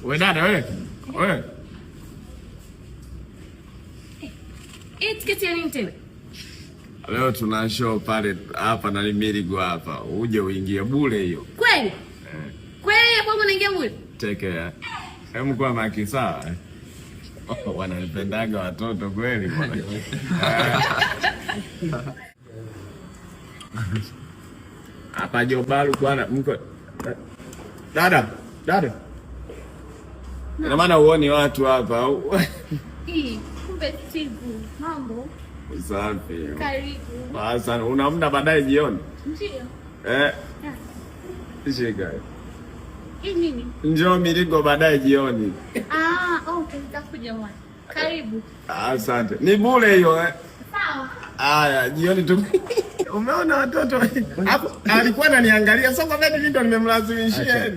Wewe dada wewe. Wewe. Tiketi ya nini tena? Leo tuna show pale hapa na Limirigo hapa. Uje uingie bure hiyo. Kweli? Kweli kwangu naingia bure? Take care. Hebu kwa maki sawa. Wananipendaga watoto kweli bwana. Hapa Jobalu bwana mko. Dada. Ina maana uone watu hapa au? Kumbe Steve, mambo. Safi. Karibu. Sasa una muda baadaye jioni? Ndio. Shika. Hii nini? Njoo Mirigo baadaye jioni. Okay, nitakuja mwana. Karibu. Asante. Ni bure hiyo Sawa. Haya, jioni tu. Umeona watoto? Hapo alikuwa ananiangalia sasa kwa nini ndio nimemlazimishia.